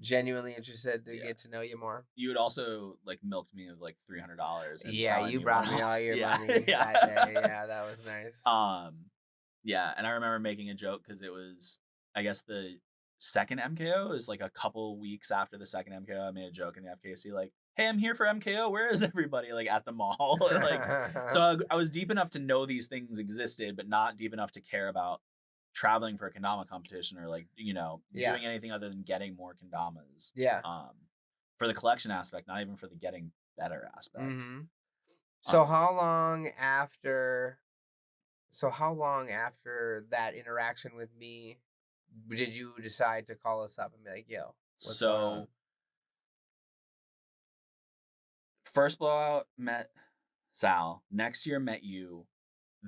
genuinely interested to get to know you more. You had also like milked me of like $300. Yeah, you brought me all your money that day. Yeah, that was nice. Yeah, and I remember making a joke because it was, I guess the second MKO is like a couple weeks after the second MKO. I made a joke in the FKC like, hey, I'm here for MKO. Where is everybody? Like at the mall. Like, so I was deep enough to know these things existed, but not deep enough to care about traveling for a kendama competition or like, doing anything other than getting more kendamas. Yeah. For the collection aspect, not even for the getting better aspect. Mm-hmm. So how long after? So how long after that interaction with me did you decide to call us up and be like, "Yo, what's going on?" So first blowout met Sal. Next year met you.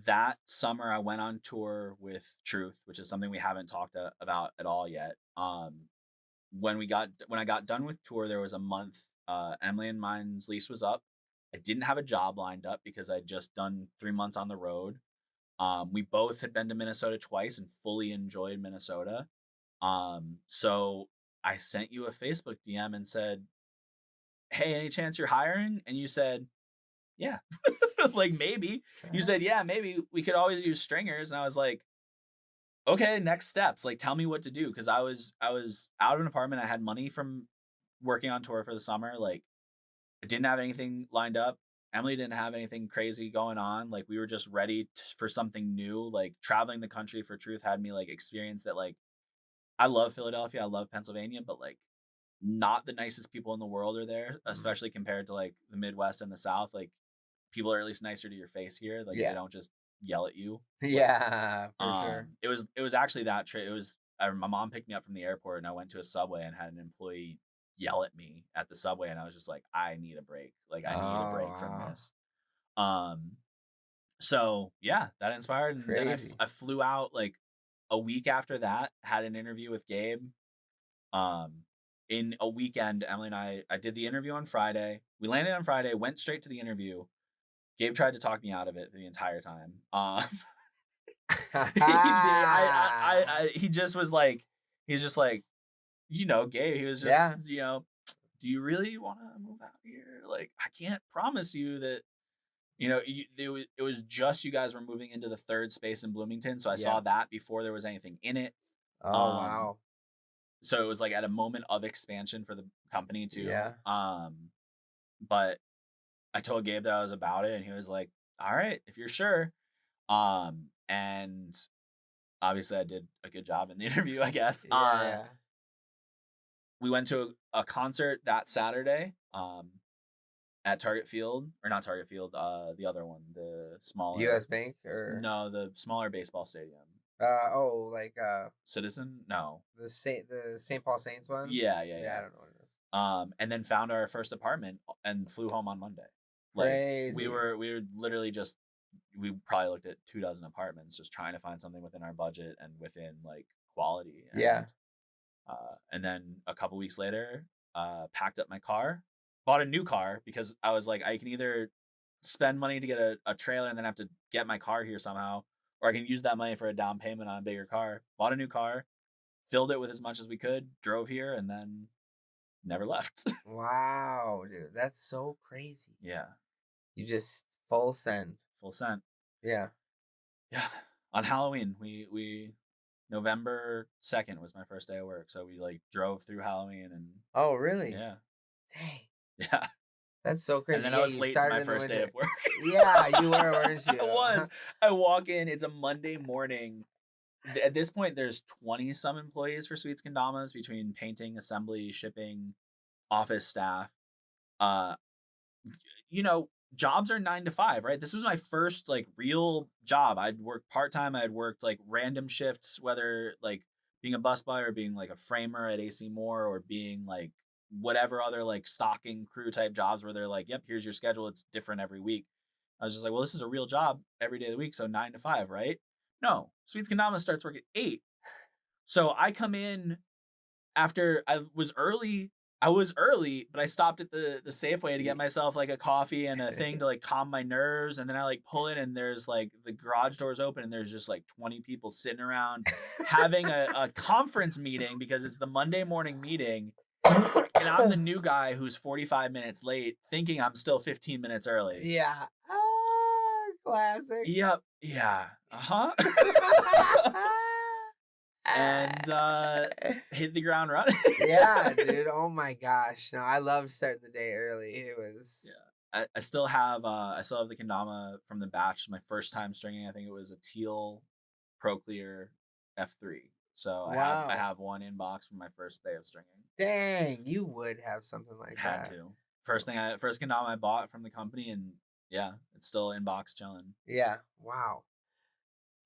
That summer I went on tour with Truth, which is something we haven't talked about at all yet. When I got done with tour, there was a month. Emily and mine's lease was up. I didn't have a job lined up because I'd just done 3 months on the road. We both had been to Minnesota twice and fully enjoyed Minnesota. So I sent you a Facebook DM and said, "Hey, any chance you're hiring?" And you said, "Yeah." Like, maybe. You said, "Yeah, maybe we could always use stringers." And I was like, "Okay, next steps. Like, tell me what to do." Cause I was out of an apartment. I had money from working on tour for the summer. Like, I didn't have anything lined up. Emily didn't have anything crazy going on. Like, we were just ready for something new. Like, traveling the country for Truth had me like experience that. Like, I love Philadelphia. I love Pennsylvania, but like, not the nicest people in the world are there, especially compared to like the Midwest and the South. Like, people are at least nicer to your face here. Like, they don't just yell at you. Yeah, for sure. It was actually that trip. It was my mom picked me up from the airport, and I went to a Subway and had an employee yell at me at the Subway, and I was just like, I need a break. Like, I need a break from this. So yeah, that inspired, and then I flew out like a week after that. Had an interview with Gabe. In a weekend, Emily and I did the interview on Friday. We landed on Friday, went straight to the interview. Gabe tried to talk me out of it the entire time. He just was like, he's just like, Gabe. He was just, do you really want to move out here? Like, I can't promise you that, it was just you guys were moving into the third space in Bloomington. So I saw that before there was anything in it. Oh, wow. So it was like at a moment of expansion for the company too. Yeah. But I told Gabe that I was about it, and he was like, "All right, if you're sure." And obviously I did a good job in the interview, I guess. Yeah. We went to a concert that Saturday, at Target Field, or not Target Field, the other one, the smaller US Bank, or no, the smaller baseball stadium. Citizen? No. The St. Paul Saints one? Yeah. I don't know what it is. And then found our first apartment and flew home on Monday. Like, crazy. We were literally just, we probably looked at 24 apartments, just trying to find something within our budget and within like quality. And, and then a couple weeks later, packed up my car, bought a new car, because I was like, I can either spend money to get a trailer and then have to get my car here somehow, or I can use that money for a down payment on a bigger car. Bought a new car, filled it with as much as we could, drove here, and then never left. Wow, dude. That's so crazy. Yeah. You just full send. Full send. Yeah. Yeah. On Halloween, we November 2nd was my first day of work. So we like drove through Halloween and. Oh, really? Yeah. Dang. Yeah. That's so crazy. And then I was late to my first day of work. Yeah, you were, weren't you? I was. I walk in, it's a Monday morning. At this point, there's 20-some employees for Sweets Kendamas, between painting, assembly, shipping, office staff. Jobs are 9 to 5, right? This was my first like real job. I'd worked part-time. I had worked like random shifts, whether like being a busboy or being like a framer at AC Moore, or being like whatever other like stocking crew type jobs where they're like, yep, here's your schedule. It's different every week. I was just like, well, this is a real job every day of the week. So 9 to 5, right? No, Sweets Kendama starts work at 8. So I come in after I was early, but I stopped at the Safeway to get myself like a coffee and a thing to like calm my nerves. And then I like pull in, and there's like the garage doors open, and there's just like 20 people sitting around having a conference meeting, because it's the Monday morning meeting. And I'm the new guy who's 45 minutes late, thinking I'm still 15 minutes early. Yeah. Classic. Yep. Yeah. Uh-huh. And hit the ground running. Yeah, dude. Oh my gosh. No, I love starting the day early. It was. Yeah. I still have the kendama from the batch. My first time stringing, I think it was a teal Pro Clear F3. So wow. I have one in box from my first day of stringing. Dang, you would have something like that. Had to. First kendama I bought from the company, and Yeah, it's still in box chilling. Yeah. Wow.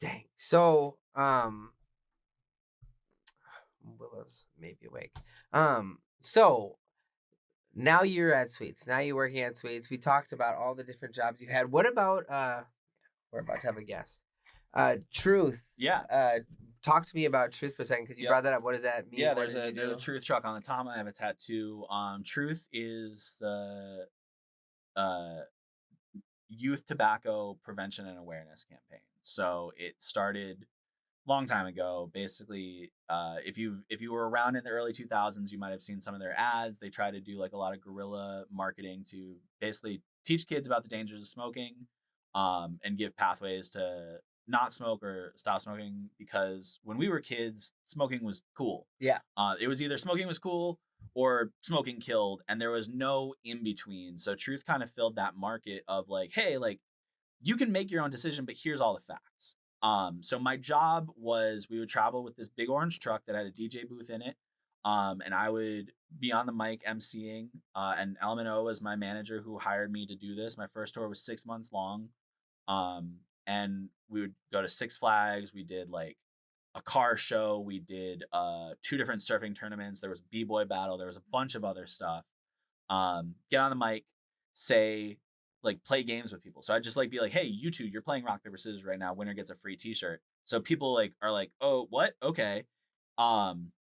Dang. So, Willa's maybe awake. So now you're at Sweets. Now you're working at Sweets. We talked about all the different jobs you had. What about we're about to have a guest. Truth. Yeah. Talk to me about Truth for a second because you brought that up. What does that mean? Yeah, What there's a Truth truck on the top. I have a tattoo. Truth is the youth tobacco prevention and awareness campaign. So it started long time ago. Basically, if you were around in the early 2000s, you might have seen some of their ads. They try to do like a lot of guerrilla marketing to basically teach kids about the dangers of smoking, and give pathways to not smoke or stop smoking. Because when we were kids, smoking was cool. Yeah. It was either smoking was cool or smoking killed, and there was no in between. So Truth kind of filled that market of like, hey, like you can make your own decision, but here's all the facts. So my job was we would travel with this big orange truck that had a DJ booth in it. And I would be on the mic emceeing. And Element O was my manager who hired me to do this. My first tour was 6 months long. And we would go to Six Flags. We did like a car show. We did 2 different surfing tournaments. There was a b-boy battle. There was a bunch of other stuff. Get on the mic, say, like play games with people. So I'd just like be like, hey, you two, you're playing rock, paper, scissors right now. Winner gets a free t-shirt. So people like are like, oh, what? Okay. Um,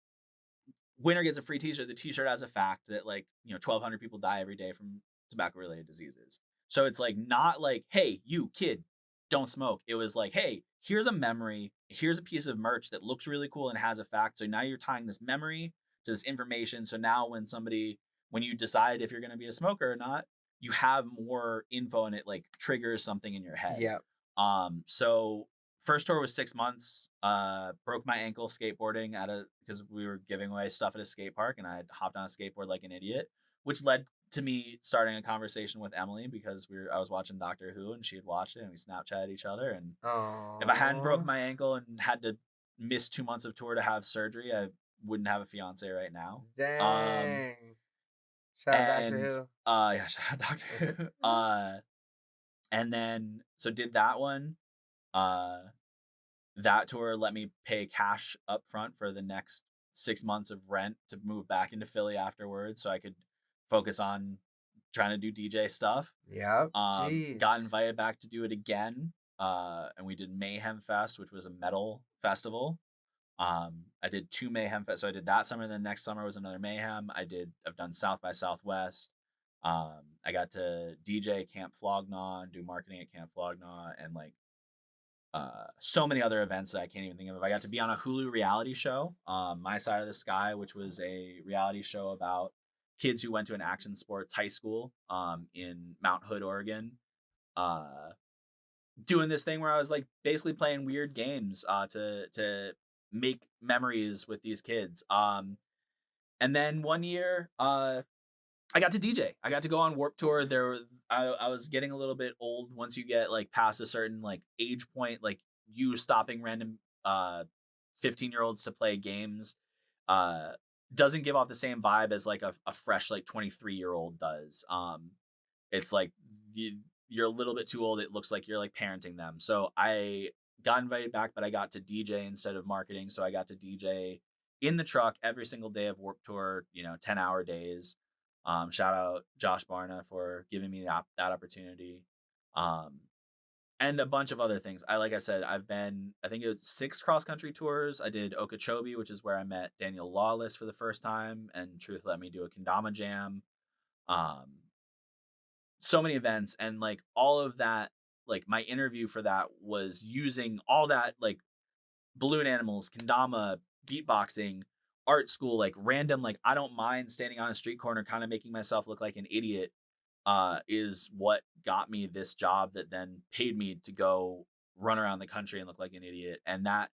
Winner gets a free t-shirt. The t-shirt has a fact that like, 1,200 people die every day from tobacco related diseases. So it's like not like, hey, you kid, don't smoke. It was like, hey, here's a memory. Here's a piece of merch that looks really cool and has a fact. So now you're tying this memory to this information. So now when you decide if you're going to be a smoker or not, you have more info and it like triggers something in your head. Yeah. So first tour was 6 months. Broke my ankle skateboarding because we were giving away stuff at a skate park, and I had hopped on a skateboard like an idiot, which led to me starting a conversation with Emily because I was watching Doctor Who and she had watched it, and we Snapchatted each other. And if I hadn't broke my ankle and had to miss 2 months of tour to have surgery, I wouldn't have a fiance right now. Dang. Shout out Doctor Who. Yeah, shout out Doctor Who. And then so did that one. That tour let me pay cash up front for the next 6 months of rent to move back into Philly afterwards, so I could focus on trying to do DJ stuff. Yep. Got invited back to do it again. And we did Mayhem Fest, which was a metal festival. I did 2 Mayhem Fest. So I did that summer. Then next summer was another Mayhem. I've done South by Southwest. I got to DJ Camp Flognaw and do marketing at Camp Flognaw, and like so many other events that I can't even think of. I got to be on a Hulu reality show, My Side of the Sky, which was a reality show about kids who went to an action sports high school in Mount Hood, Oregon. Doing this thing where I was like basically playing weird games to make memories with these kids. And then one year, I got to DJ. I got to go on Warped Tour. I was getting a little bit old once you get like past a certain like age point, like you stopping random 15-year-olds to play games doesn't give off the same vibe as like a fresh like 23-year-old does. It's like you're a little bit too old. It looks like you're like parenting them. So I got invited back, but I got to DJ instead of marketing. So I got to DJ in the truck every single day of Warped Tour, 10-hour days. Shout out Josh Barna for giving me that opportunity. And a bunch of other things. Like I said, I think it was 6 cross-country tours. I did Okeechobee, which is where I met Daniel Lawless for the first time, and Truth let me do a kendama jam. So many events, and like all of that, like my interview for that was using all that, like balloon animals, kendama, beatboxing, art school, like random, like I don't mind standing on a street corner kind of making myself look like an idiot, is what got me this job that then paid me to go run around the country and look like an idiot. And that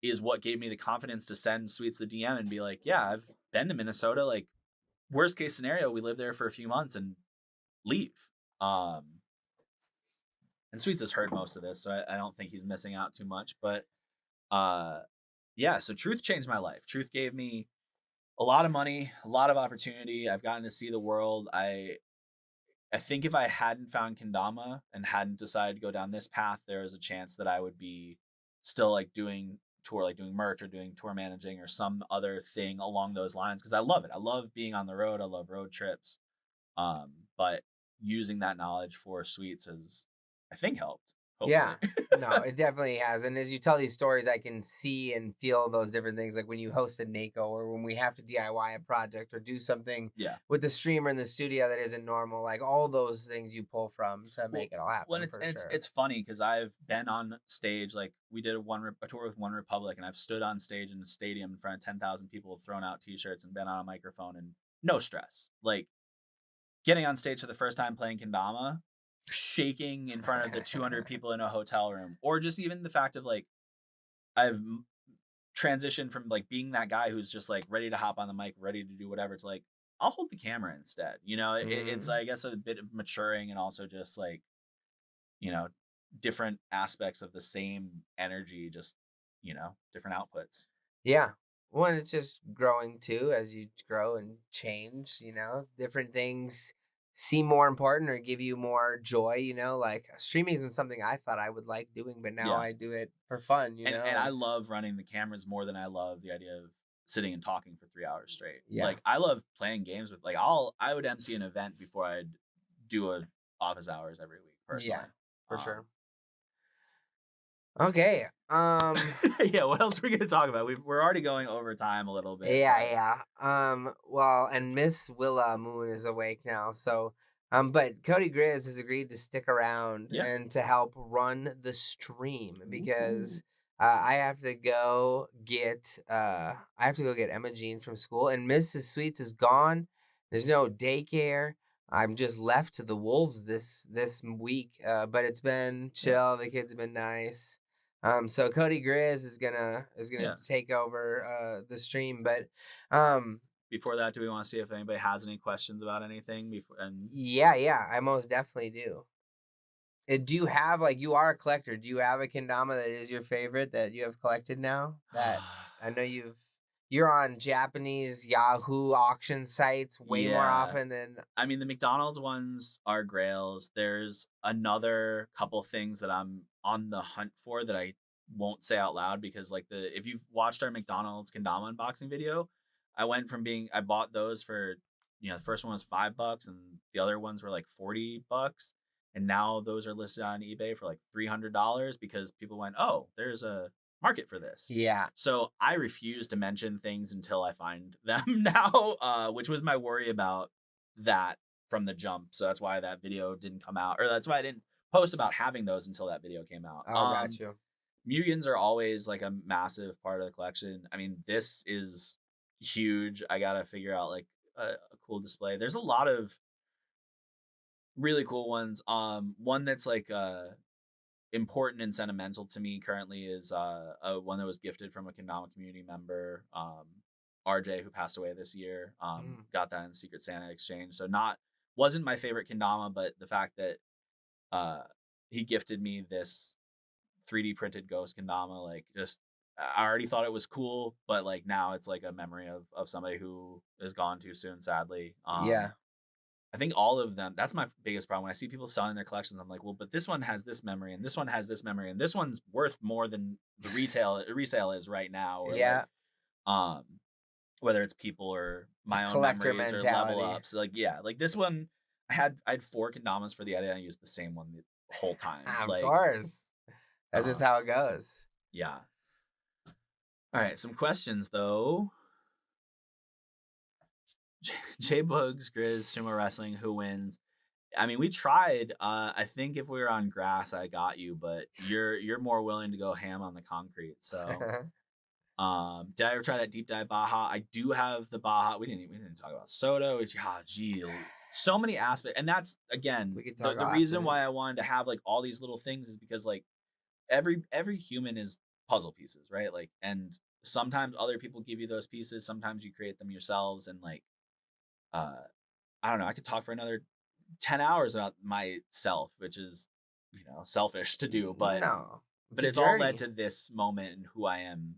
is what gave me the confidence to send Sweets the DM and be like, yeah, I've been to Minnesota. Like worst case scenario, we live there for a few months and leave. And Sweets has heard most of this, so I don't think he's missing out too much, but yeah, so Truth changed my life. Truth gave me a lot of money, a lot of opportunity. I've gotten to see the world. I think if I hadn't found kendama and hadn't decided to go down this path, there is a chance that I would be still like doing tour, like doing merch or doing tour managing or some other thing along those lines, because I love it. I love being on the road. I love road trips. But using that knowledge for sweets has, I think, helped. Hopefully. Yeah. No, it definitely has. And as you tell these stories, I can see and feel those different things. Like when you host a NACO or when we have to DIY a project or do something Yeah. with the streamer in the studio that isn't normal, like all those things you pull from to make it all happen. Well, it's funny because I've been on stage, like we did a tour with One Republic, and I've stood on stage in a stadium in front of 10,000 people, thrown out T-shirts, and been on a microphone, and no stress. Like getting on stage for the first time playing kendama, shaking in front of the 200 people in a hotel room, or just even the fact of like I've transitioned from like being that guy who's just like ready to hop on the mic, ready to do whatever, to like I'll hold the camera instead. It's I guess a bit of maturing, and also just like different aspects of the same energy, just different outputs. Yeah. One, it's just growing too as you grow and change, different things seem more important or give you more joy, like streaming isn't something I thought I would like doing, but now I do it for fun, and I love running the cameras more than I love the idea of sitting and talking for 3 hours straight. Yeah. Like I love playing games with, like I would MC an event before I'd do a office hours every week personally. Yeah, for sure. Okay. Yeah, what else are we gonna talk about? We're already going over time a little bit. Yeah. Well, and Miss Willa Moon is awake now, so but Cody Griz has agreed to stick around and to help run the stream because I have to go get Emma Jean from school, and Mrs. Sweets is gone. There's no daycare. I'm just left to the wolves this week, but it's been chill. The kids have been nice. So Cody Griz is gonna take over the stream, but before that, do we want to see if anybody has any questions about anything? Yeah, I most definitely do. Do you have, like, you are a collector? Do you have a kendama that is your favorite that you have collected now? That I know you're on Japanese Yahoo auction sites way more often than. I mean, the McDonald's ones are grails. There's another couple things that I'm on the hunt for that I won't say out loud, because like if you've watched our McDonald's kendama unboxing video, I bought those for, the first one was $5 and the other ones were like $40. And now those are listed on eBay for like $300 because people went, oh, there's a market for this. Yeah. So I refuse to mention things until I find them now, which was my worry about that from the jump. So that's why that video didn't come out, or that's why I didn't post about having those until that video came out. Oh, got you. Mugans are always like a massive part of the collection. I mean, this is huge. I got to figure out like a cool display. There's a lot of really cool ones. One that's like important and sentimental to me currently is one that was gifted from a kendama community member, RJ, who passed away this year. Got that in Secret Santa exchange. So wasn't my favorite kendama, but the fact that he gifted me this 3D printed ghost kendama, like, just I already thought it was cool, but like now it's like a memory of somebody who is gone too soon, sadly. I think all of them, that's my biggest problem. When I see people selling their collections, I'm like, well, but this one has this memory, and this one has this memory, and this one's worth more than the resale is right now. Or like, whether it's people or my own memories or level ups. Like, like this one, I had 4 kendamas for the edit, and I used the same one the whole time. Of course. That's just how it goes. Yeah. All right, some questions though. J Bugs, Griz, Sumo Wrestling, who wins? I mean, we tried. I think if we were on grass, I got you, but you're more willing to go ham on the concrete. So, did I ever try that deep dive Baja? I do have the Baja. We didn't talk about Soto. So many aspects, and that's again the reason why I wanted to have like all these little things is because like every human is puzzle pieces, right? Like, and sometimes other people give you those pieces. Sometimes you create them yourselves, and like. I don't know. I could talk for another 10 hours about myself, which is, selfish to do, but it's all led to this moment and who I am.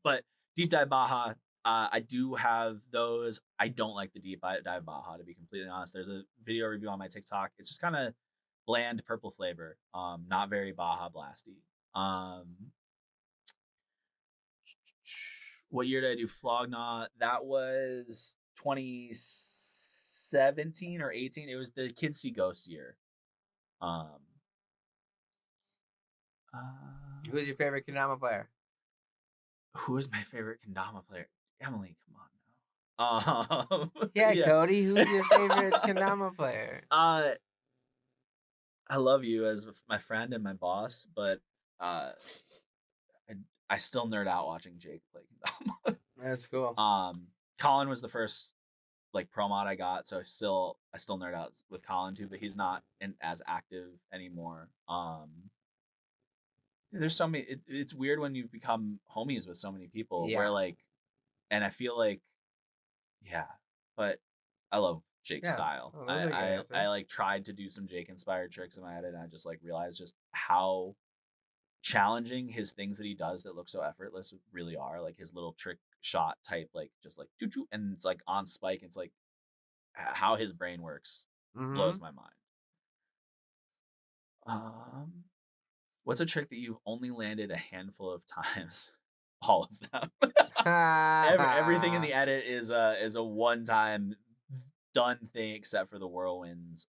But Deep Dive Baja, I do have those. I don't like the deep dive Baja, to be completely honest. There's a video review on my TikTok. It's just kind of bland purple flavor. Not very Baja blasty. What year did I do Flognaw? That was 2017 or 18. It was the Kids See Ghost year. Who's your favorite kendama player? Who is my favorite kendama player? Emily, come on now. Yeah, Cody, who's your favorite kendama player? I love you as my friend and my boss, but I still nerd out watching Jake play kendama. That's cool. Colin was the first like pro mod I got, so I still nerd out with Colin too, but he's not as active anymore. There's so many. It's weird when you become homies with so many people. Yeah. Where like, and I feel like, yeah, but I love Jake's style. Oh, those are good answers. I like tried to do some Jake inspired tricks in my head, and I just like realized just how challenging his things that he does that look so effortless really are. Like his little trick shot type, like just like choo choo, and it's like on spike. It's like how his brain works blows my mind. What's a trick that you've only landed a handful of times? All of them. Everything in the edit is a one time done thing except for the whirlwinds.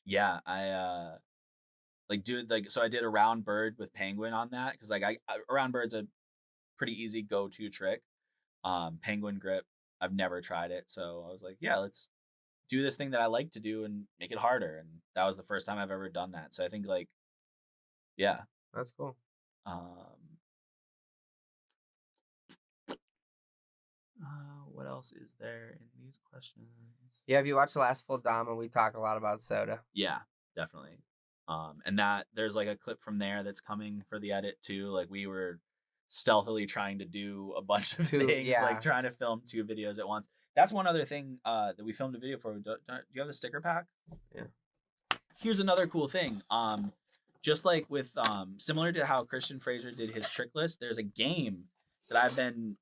Yeah, I like do like so I did a round bird with penguin on that because like I round bird's a pretty easy go-to trick. Penguin grip, I've never tried it, so I was like, yeah, let's do this thing that I like to do and make it harder. And that was the first time I've ever done that. So I think like, yeah, that's cool. What else is there in these questions? Yeah, if you watch the last full Dama, we talk a lot about soda. Yeah, definitely. And that there's like a clip from there that's coming for the edit too. Like we were stealthily trying to do a bunch of things, like trying to film 2 videos at once. That's one other thing that we filmed a video for. Do you have the sticker pack? Yeah. Here's another cool thing. Just like with similar to how Christian Fraser did his trick list, there's a game that I've been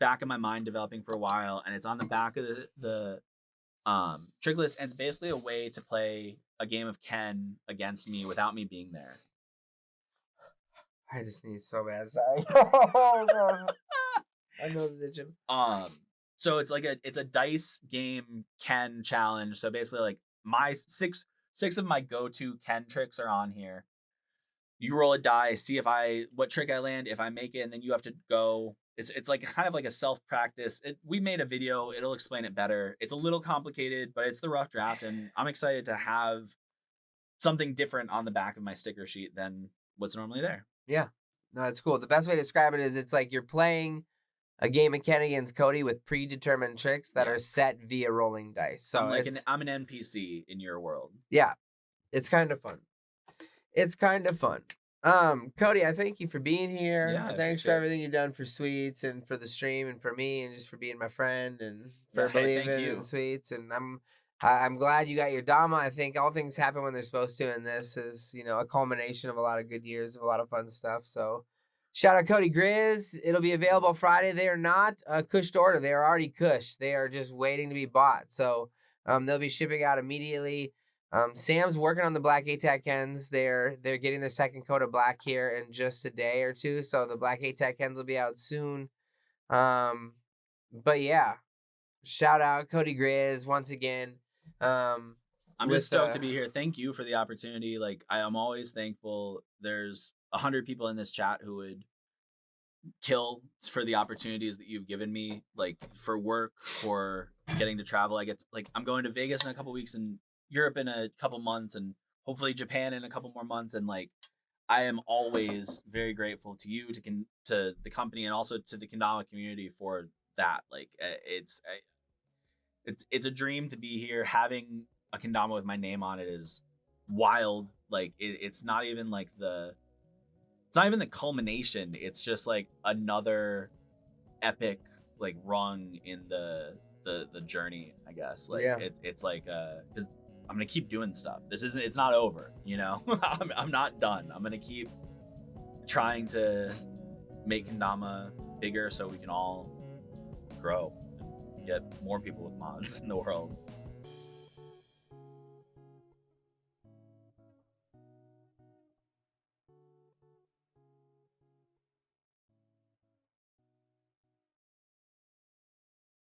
back in my mind developing for a while, and it's on the back of the trick list, and it's basically a way to play a game of Ken against me without me being there. I just need so bad. Sorry. I know the itching. So it's like it's a dice game Ken challenge. So basically, like my six of my go-to Ken tricks are on here. You roll a die, see what trick I land. If I make it, and then you have to go. It's like kind of like a self-practice. We made a video. It'll explain it better. It's a little complicated, but it's the rough draft, and I'm excited to have something different on the back of my sticker sheet than what's normally there. Yeah. No, it's cool. The best way to describe it is it's like you're playing a game of Ken against Cody with predetermined tricks that are set via rolling dice. So I'm an NPC in your world. Yeah. It's kind of fun. Cody, I thank you for being here. Yeah, Thanks for everything you've done for Sweets and for the stream and for me and just for being my friend and for believing in Sweets. And I'm glad you got your Dama. I think all things happen when they're supposed to, and this is, a culmination of a lot of good years of a lot of fun stuff. So shout out Cody Griz. It'll be available Friday. They are not cushed order. They are already cushed. They are just waiting to be bought. So they'll be shipping out immediately. Sam's working on the black ATAC Kens. They're getting their second coat of black here in just a day or two. So the black ATAC Kens will be out soon. But yeah, shout out Cody Griz once again. I'm just stoked to be here. Thank you for the opportunity. Like I am always thankful. There's 100 people in this chat who would kill for the opportunities that you've given me, like for work, for getting to travel. I'm going to Vegas in a couple weeks and Europe in a couple months and hopefully Japan in a couple more months. And like, I am always very grateful to you, to the company, and also to the kendama community for that. Like it's a dream to be here. Having a kendama with my name on it is wild. Like it's not even the culmination. It's just like another epic like rung in the journey, I guess. Like it's like because I'm gonna keep doing stuff. It's not over, I'm not done. I'm gonna keep trying to make kendama bigger so we can all grow and get more people with mods in the world.